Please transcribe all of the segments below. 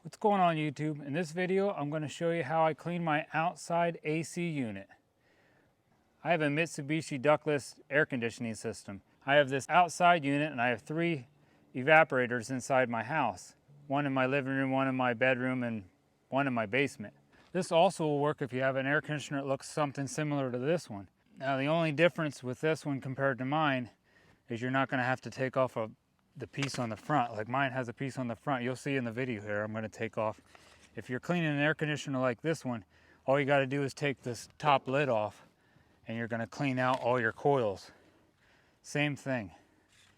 What's going on YouTube? In this video, I'm going to show you how I clean my outside AC unit. I have a Mitsubishi ductless air conditioning system. I have this outside unit and I have 3 evaporators inside my house. 1 in my living room, 1 in my bedroom, and 1 in my basement. This also will work if you have an air conditioner that looks something similar to this one. Now the only difference with this one compared to mine is you're not going to have to take off the piece on the front. Like mine has a piece on the front. You'll see in the video here I'm going to take off. If you're cleaning an air conditioner like this one, all you got to do is take this top lid off and you're going to clean out all your coils. Same thing.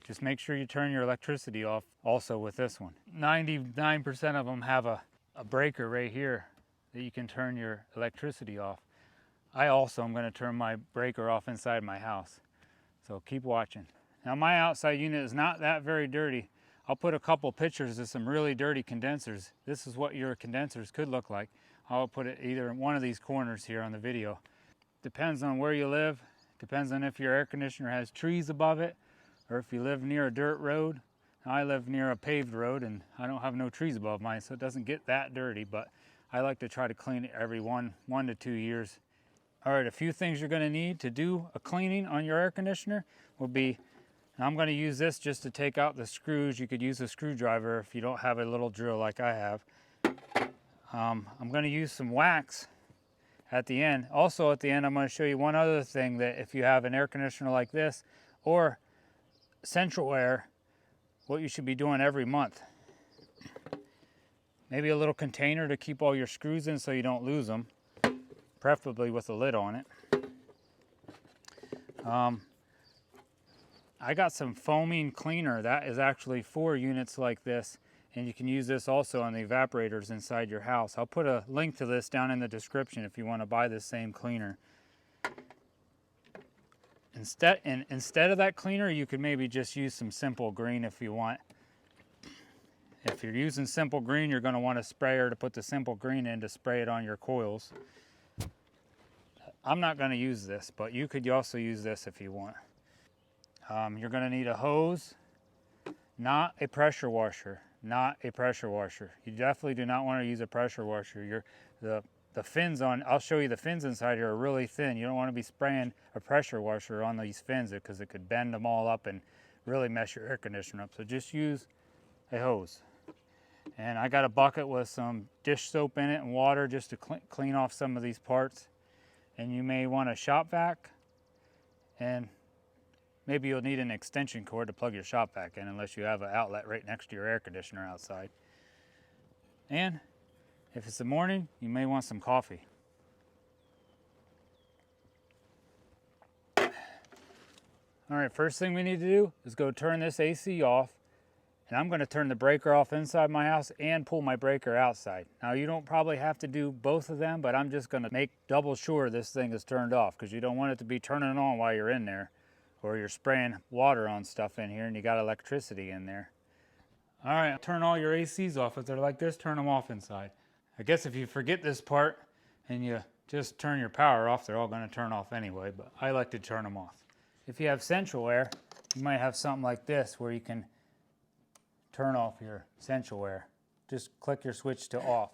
Just make sure you turn your electricity off also with this one. 99% of them have a breaker right here that you can turn your electricity off. I also am going to turn my breaker off inside my house. So keep watching. Now my outside unit is not that very dirty. I'll put a couple pictures of some really dirty condensers. This is what your condensers could look like. I'll put it either in one of these corners here on the video. Depends on where you live. Depends on if your air conditioner has trees above it or if you live near a dirt road. Now, I live near a paved road and I don't have no trees above mine, so it doesn't get that dirty, but I like to try to clean it every one to 2 years. All right, a few things you're going to need to do a cleaning on your air conditioner will be, I'm going to use this just to take out the screws. You could use a screwdriver if you don't have a little drill like I have. I'm going to use some wax at the end. Also at the end, I'm going to show you one other thing, that if you have an air conditioner like this or central air, what you should be doing every month. Maybe a little container to keep all your screws in so you don't lose them, preferably with a lid on it. I got some foaming cleaner that is actually for units like this, and you can use this also on the evaporators inside your house. I'll put a link to this down in the description if you want to buy this same cleaner. Instead of that cleaner, you could maybe just use some simple green if you want. If you're using simple green, you're going to want a sprayer to put the simple green in to spray it on your coils. I'm not going to use this, but you could also use this if you want. You're going to need a hose, not a pressure washer, not a pressure washer. You definitely do not want to use a pressure washer. The fins on, I'll show you, the fins inside here are really thin. You don't want to be spraying a pressure washer on these fins because it could bend them all up and really mess your air conditioner up. So just use a hose. And I got a bucket with some dish soap in it and water just to clean off some of these parts. And you may want a shop vac, and maybe you'll need an extension cord to plug your shop vac in unless you have an outlet right next to your air conditioner outside. And if it's the morning, you may want some coffee. All right, first thing we need to do is go turn this AC off. And I'm going to turn the breaker off inside my house and pull my breaker outside. Now you don't probably have to do both of them, but I'm just going to make double sure this thing is turned off because you don't want it to be turning on while you're in there, or you're spraying water on stuff in here and you got electricity in there. All right, turn all your ACs off. If they're like this, turn them off inside. I guess if you forget this part and you just turn your power off, they're all going to turn off anyway, but I like to turn them off. If you have central air, you might have something like this where you can turn off your central air. Just click your switch to off.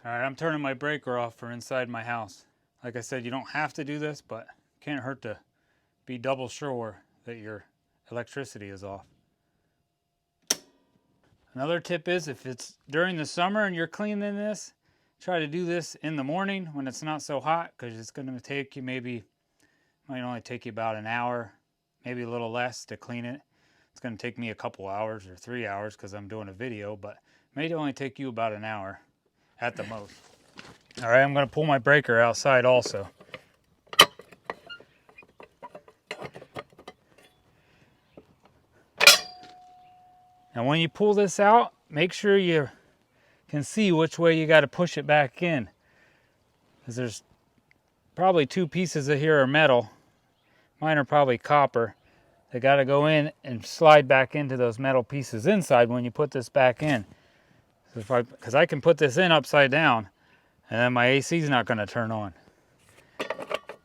All right, I'm turning my breaker off for inside my house. Like I said, you don't have to do this, but it can't hurt to be double sure that your electricity is off. Another tip is, if it's during the summer and you're cleaning this, try to do this in the morning when it's not so hot, because it's going to take you might only take you about an hour, maybe a little less to clean it. It's going to take me a couple hours or 3 hours because I'm doing a video, but it may only take you about an hour at the most. All right, I'm going to pull my breaker outside also. Now when you pull this out, make sure you can see which way you got to push it back in, because there's probably 2 pieces of here are metal. Mine are probably copper. They got to go in and slide back into those metal pieces inside when you put this back in. Because I can put this in upside down and then my AC is not going to turn on.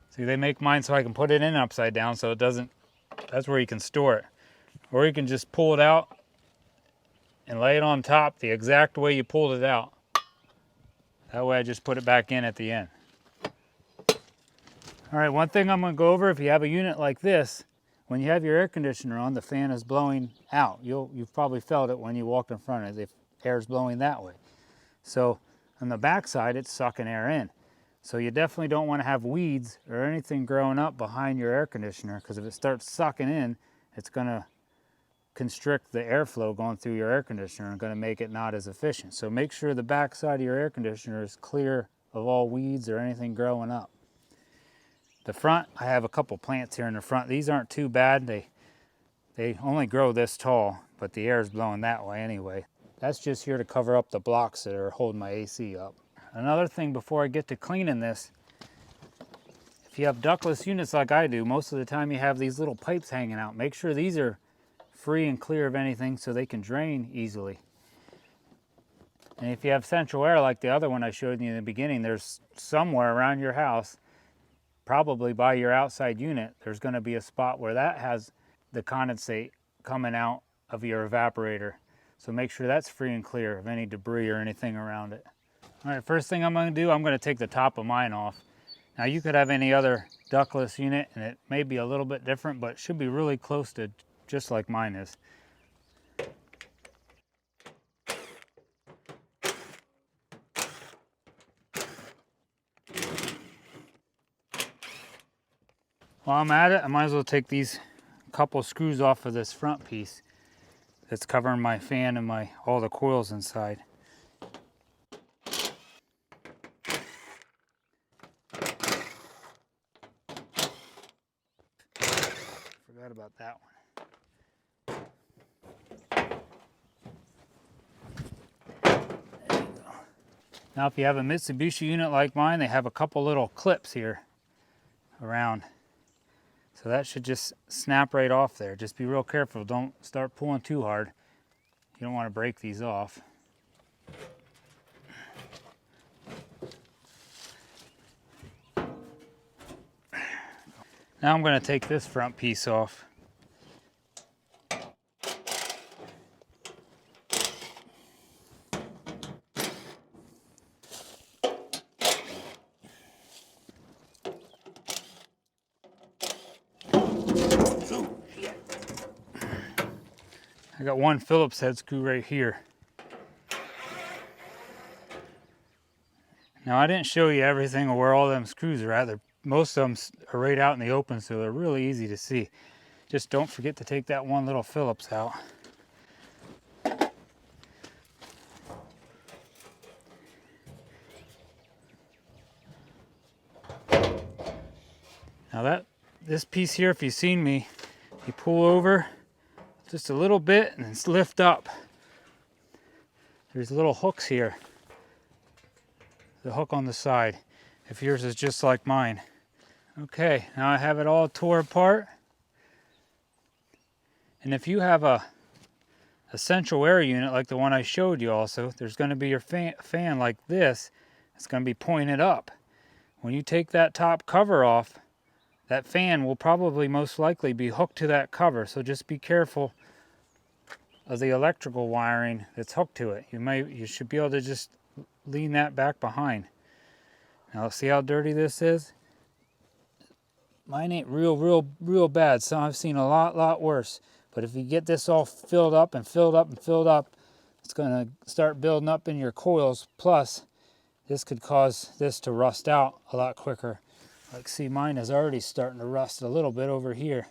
See, they make mine so I can put it in upside down so it doesn't, that's where you can store it. Or you can just pull it out and lay it on top the exact way you pulled it out. That way I just put it back in at the end. All right, one thing I'm gonna go over, if you have a unit like this, when you have your air conditioner on, the fan is blowing out. You've probably felt it when you walked in front of it, the air is blowing that way. So on the back side, it's sucking air in. So you definitely don't want to have weeds or anything growing up behind your air conditioner, because if it starts sucking in, it's gonna constrict the airflow going through your air conditioner and gonna make it not as efficient. So make sure the back side of your air conditioner is clear of all weeds or anything growing up. The front, I have a couple plants here in the front. These aren't too bad. They only grow this tall, but the air is blowing that way anyway. That's just here to cover up the blocks that are holding my AC up. Another thing before I get to cleaning this, if you have ductless units like I do, most of the time you have these little pipes hanging out. Make sure these are free and clear of anything so they can drain easily. And if you have central air like the other one I showed you in the beginning, there's somewhere around your house, probably by your outside unit, there's going to be a spot where that has the condensate coming out of your evaporator. So make sure that's free and clear of any debris or anything around it. All right, first thing I'm going to do, I'm going to take the top of mine off. Now you could have any other ductless unit and it may be a little bit different, but it should be really close to just like mine is. While I'm at it, I might as well take these couple screws off of this front piece that's covering my fan and all the coils inside. Forgot about that one. There you go. Now if you have a Mitsubishi unit like mine, they have a couple little clips here around. So that should just snap right off there. Just be real careful, don't start pulling too hard. You don't want to break these off. Now I'm going to take this front piece off. I got one Phillips head screw right here. Now I didn't show you everything or where all them screws are at. Most of them are right out in the open, so they're really easy to see. Just don't forget to take that one little Phillips out. Now this piece here, if you've seen me, you pull over just a little bit and it's lift up. There's little hooks here. The hook on the side, if yours is just like mine. Okay, now I have it all tore apart. And if you have a central air unit like the one I showed you also, there's going to be your fan like this. It's going to be pointed up. When you take that top cover off, that fan will probably most likely be hooked to that cover. So just be careful of the electrical wiring that's hooked to it. You should be able to just lean that back behind. Now see how dirty this is? Mine ain't real bad. Some I've seen a lot worse. But if you get this all filled up and filled up and filled up, it's gonna start building up in your coils. Plus, this could cause this to rust out a lot quicker. Like see, mine is already starting to rust a little bit over here.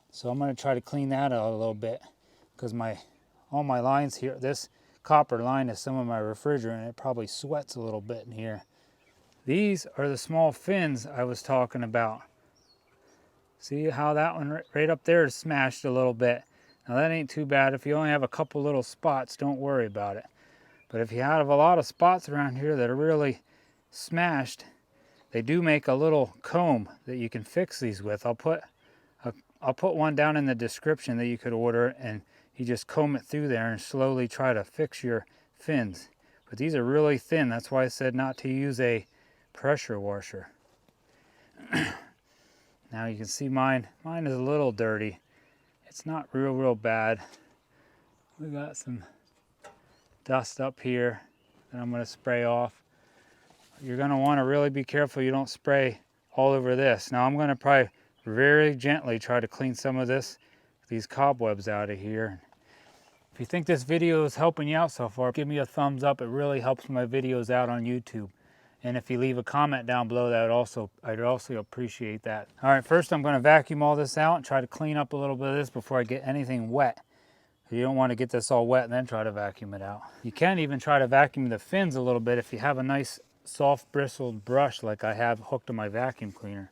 So I'm gonna try to clean that out a little bit, because all my lines here, this copper line is some of my refrigerant. It probably sweats a little bit in here. These are the small fins I was talking about. See how that one right up there is smashed a little bit. Now that ain't too bad. If you only have a couple little spots, don't worry about it. But if you have a lot of spots around here that are really smashed, they do make a little comb that you can fix these with. I'll put one down in the description that you could order, and you just comb it through there and slowly try to fix your fins. But these are really thin. That's why I said not to use a pressure washer. Now you can see mine is a little dirty. It's not real bad. We got some dust up here that I'm going to spray off. You're going to want to really be careful you don't spray all over this. Now I'm going to probably very gently try to clean some of these cobwebs out of here. If you think this video is helping you out so far, give me a thumbs up. It really helps my videos out on YouTube. And if you leave a comment down below, I'd also appreciate that. All right, first I'm going to vacuum all this out and try to clean up a little bit of this before I get anything wet. You don't want to get this all wet and then try to vacuum it out. You can even try to vacuum the fins a little bit if you have a nice soft bristled brush like I have hooked to my vacuum cleaner.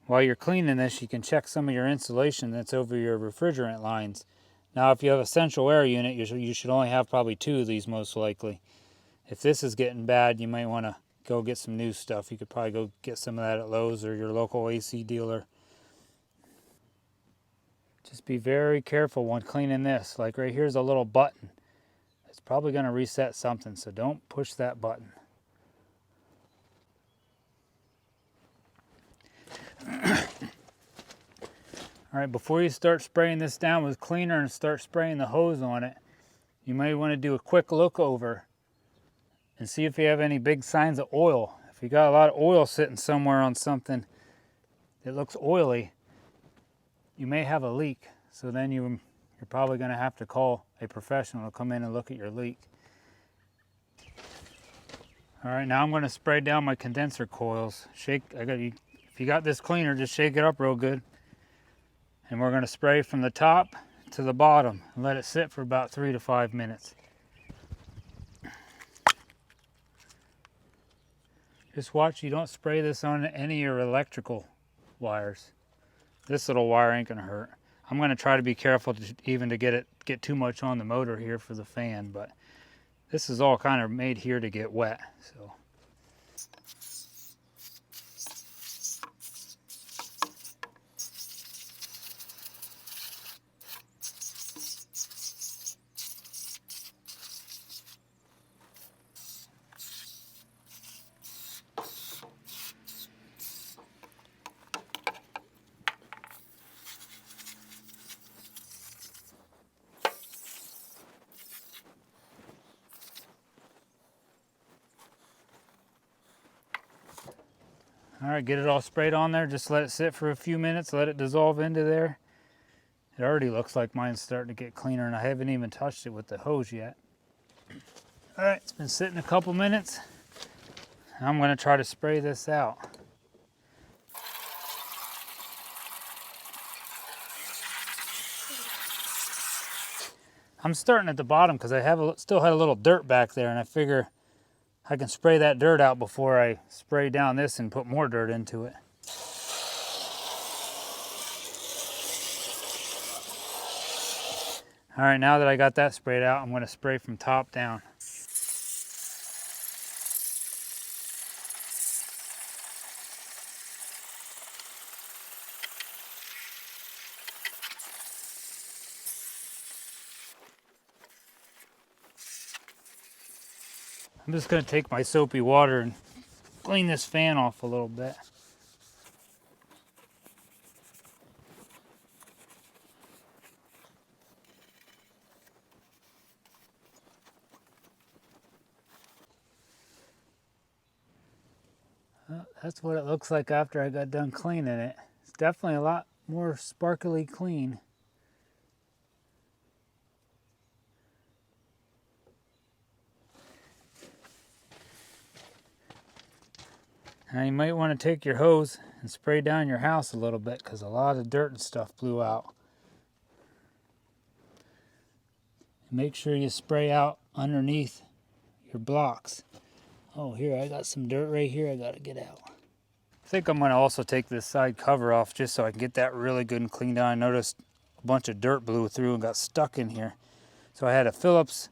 While you're cleaning this, you can check some of your insulation that's over your refrigerant lines. Now, if you have a central air unit, you should only have probably 2 of these most likely. If this is getting bad, you might want to go get some new stuff. You could probably go get some of that at Lowe's or your local AC dealer. Just be very careful when cleaning this. Like right here's a little button. It's probably going to reset something, so don't push that button. All right, before you start spraying this down with cleaner and start spraying the hose on it, you may want to do a quick look over and see if you have any big signs of oil. If you got a lot of oil sitting somewhere on something that looks oily, you may have a leak. So then you're probably going to have to call a professional to come in and look at your leak. All right, now I'm going to spray down my condenser coils. If you got this cleaner, just shake it up real good. And we're going to spray from the top to the bottom and let it sit for about 3 to 5 minutes. Just watch you don't spray this on any of your electrical wires. This little wire ain't going to hurt. I'm going to try to be careful to get too much on the motor here for the fan, but this is all kind of made here to get wet. So. All right, get it all sprayed on there. Just let it sit for a few minutes, let it dissolve into there. It already looks like mine's starting to get cleaner, and I haven't even touched it with the hose yet. All right, it's been sitting a couple minutes. I'm going to try to spray this out. I'm starting at the bottom because I still had a little dirt back there, and I figure I can spray that dirt out before I spray down this and put more dirt into it. All right, now that I got that sprayed out, I'm going to spray from top down. I'm just going to take my soapy water and clean this fan off a little bit. Well, that's what it looks like after I got done cleaning it. It's definitely a lot more sparkly clean. Now you might want to take your hose and spray down your house a little bit because a lot of dirt and stuff blew out. And make sure you spray out underneath your blocks. Oh, here, I got some dirt right here I gotta get out. I think I'm gonna also take this side cover off just so I can get that really good and cleaned out. I noticed a bunch of dirt blew through and got stuck in here. So I had a Phillips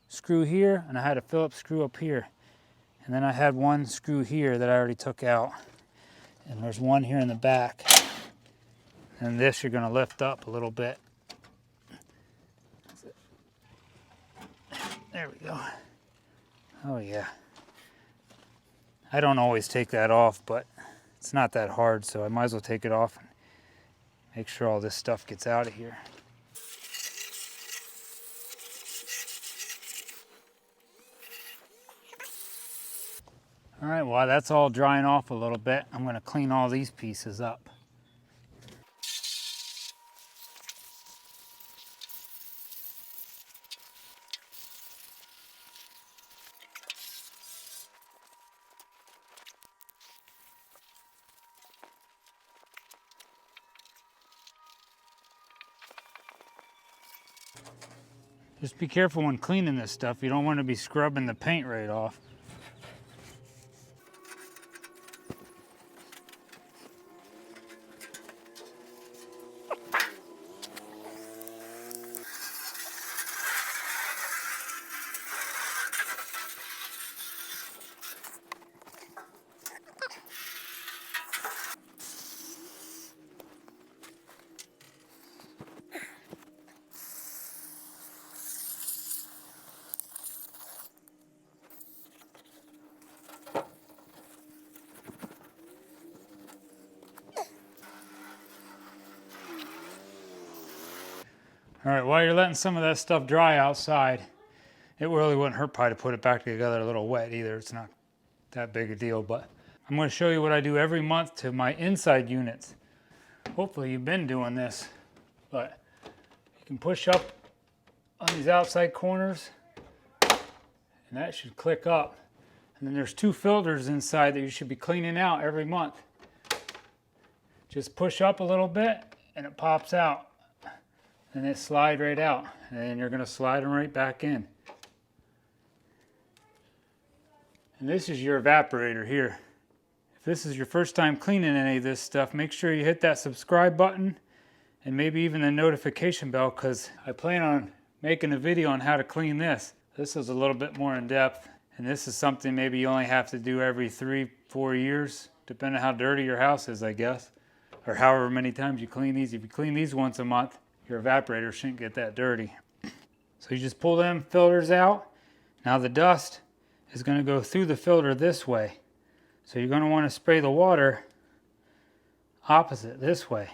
screw here and I had a Phillips screw up here. And then I had one screw here that I already took out. And there's one here in the back. And this you're gonna lift up a little bit. There we go. Oh yeah. I don't always take that off, but it's not that hard, so I might as well take it off and make sure all this stuff gets out of here. All right, while that's all drying off a little bit, I'm gonna clean all these pieces up. Just be careful when cleaning this stuff. You don't want to be scrubbing the paint right off. All right, while you're letting some of that stuff dry outside, it really wouldn't hurt probably to put it back together a little wet either. It's not that big a deal, but I'm going to show you what I do every month to my inside units. Hopefully you've been doing this, but you can push up on these outside corners and that should click up. And then there's two filters inside that you should be cleaning out every month. Just push up a little bit and it pops out. And it slide right out. And then you're going to slide them right back in. And this is your evaporator here. If this is your first time cleaning any of this stuff, make sure you hit that subscribe button and maybe even the notification bell, because I plan on making a video on how to clean this. This is a little bit more in depth, and this is something maybe you only have to do every 3-4 years, depending on how dirty your house is, I guess, or however many times you clean these. If you clean these once a month, your evaporator shouldn't get that dirty. So you just pull them filters out. Now the dust is going to go through the filter this way. So you're going to want to spray the water opposite this way.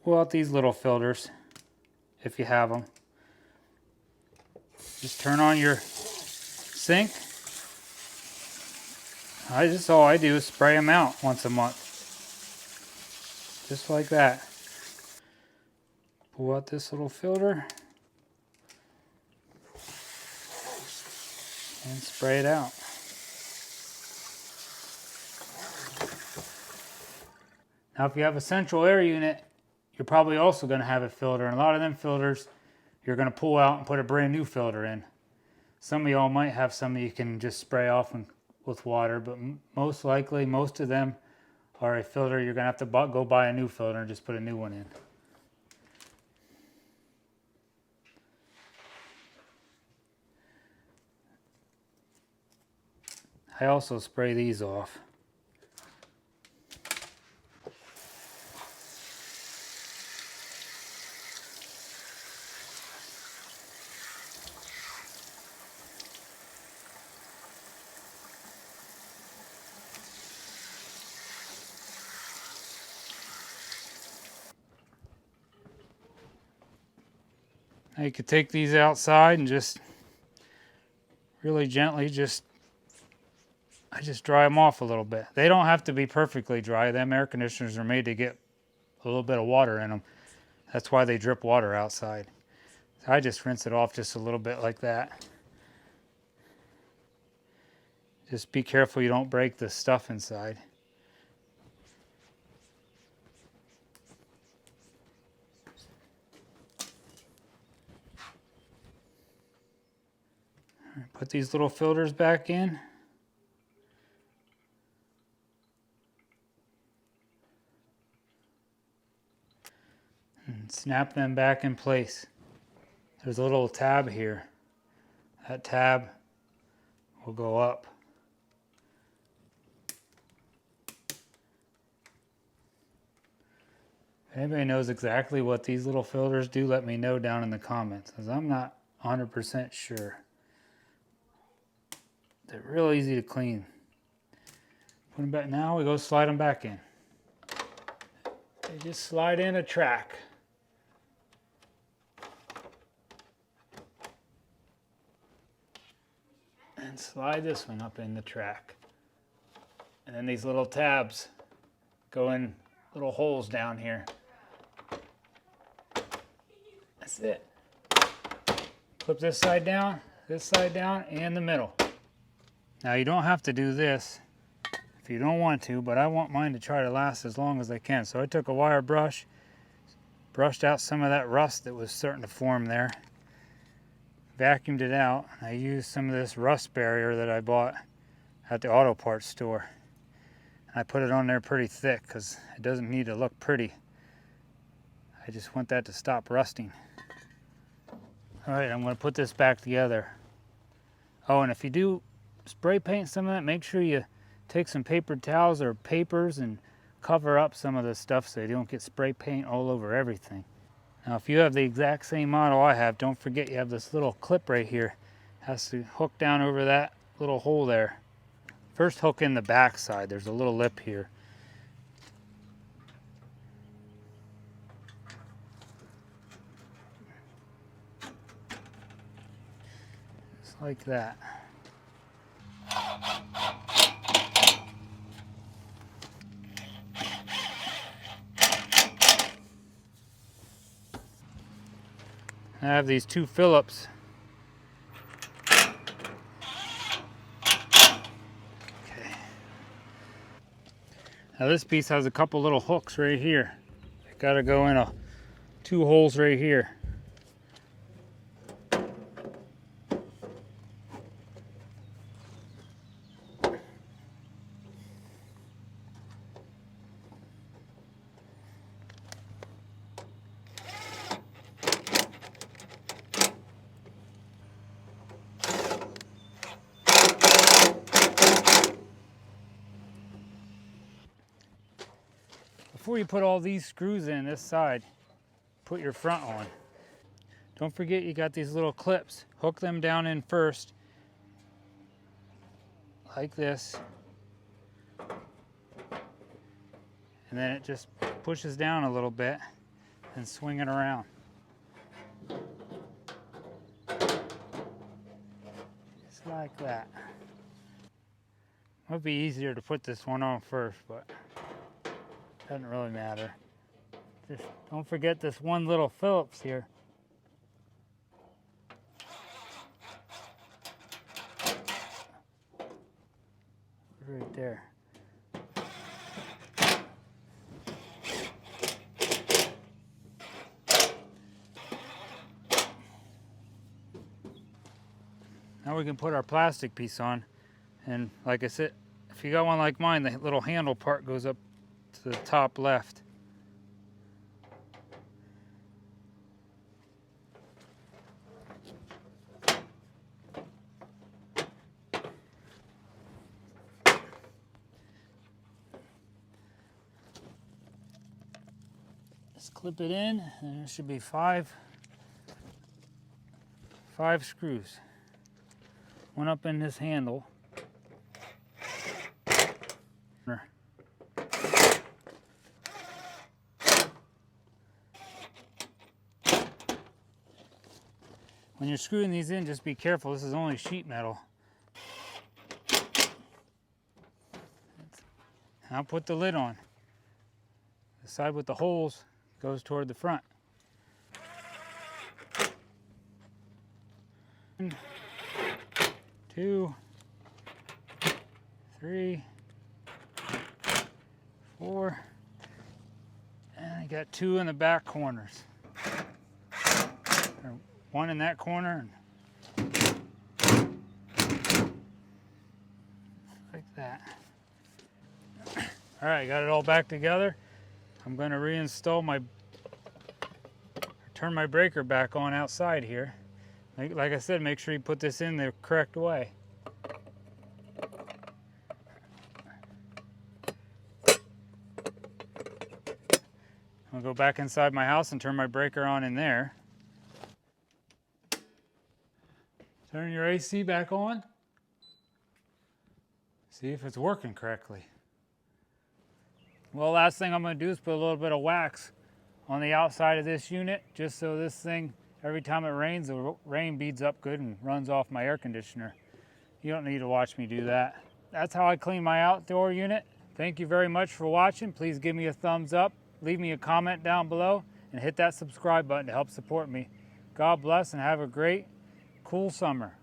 Pull out these little filters if you have them. Just turn on your sink. Just all I do is spray them out once a month. Just like that. Pull out this little filter and spray it out. Now if you have a central air unit, you're probably also going to have a filter, and a lot of them filters you're going to pull out and put a brand new filter in. Some of y'all might have some that you can just spray off with water, but most likely most of them are a filter you're going to have to go buy a new filter and just put a new one in. I also spray these off. Now you could take these outside and just really gently I just dry them off a little bit. They don't have to be perfectly dry. Them air conditioners are made to get a little bit of water in them. That's why they drip water outside. So I just rinse it off just a little bit like that. Just be careful you don't break the stuff inside. Put these little filters back in. And snap them back in place. There's a little tab here. That tab will go up. If anybody knows exactly what these little filters do, let me know down in the comments, because I'm not 100% sure. They're real easy to clean. Put them back. Now we go slide them back in. They just slide in a track. And slide this one up in the track. And then these little tabs go in little holes down here. That's it. Clip this side down, and the middle. Now you don't have to do this if you don't want to, but I want mine to try to last as long as I can. So I took a wire brush, brushed out some of that rust that was starting to form there, vacuumed it out. I used some of this rust barrier that I bought at the auto parts store. And I put it on there pretty thick because it doesn't need to look pretty. I just want that to stop rusting. All right, I'm going to put this back together. Oh, and if you do spray paint some of that, make sure you take some paper towels or papers and cover up some of the stuff so you don't get spray paint all over everything. Now, if you have the exact same model I have, don't forget you have this little clip right here. It has to hook down over that little hole there. First hook in the back side. There's a little lip here. Just like that. I have these two Phillips. Okay. Now this piece has a couple little hooks right here. They gotta go in two holes right here. Before you put all these screws in this side, put your front on. Don't forget you got these little clips. Hook them down in first, like this. And then it just pushes down a little bit and swing it around. Just like that. It would be easier to put this one on first, but doesn't really matter. Just don't forget this one little Phillips here. Right there. Now we can put our plastic piece on, and like I said, if you got one like mine, the little handle part goes up to the top left. Just clip it in, and there should be five screws. One up in this handle. When you're screwing these in, just be careful. This is only sheet metal. Now put the lid on. The side with the holes goes toward the front. 1, 2, 3, 4, and I got 2 in the back corners. One in that corner. that. All right, got it all back together. I'm going to reinstall turn my breaker back on outside here. Like I said, make sure you put this in the correct way. I'll go back inside my house and turn my breaker on in there. Turn your AC back on. See if it's working correctly. Well, last thing I'm going to do is put a little bit of wax on the outside of this unit, just so this thing, every time it rains, the rain beads up good and runs off my air conditioner. You don't need to watch me do that. That's how I clean my outdoor unit. Thank you very much for watching. Please give me a thumbs up, leave me a comment down below, and hit that subscribe button to help support me. God bless and have a great, cool summer.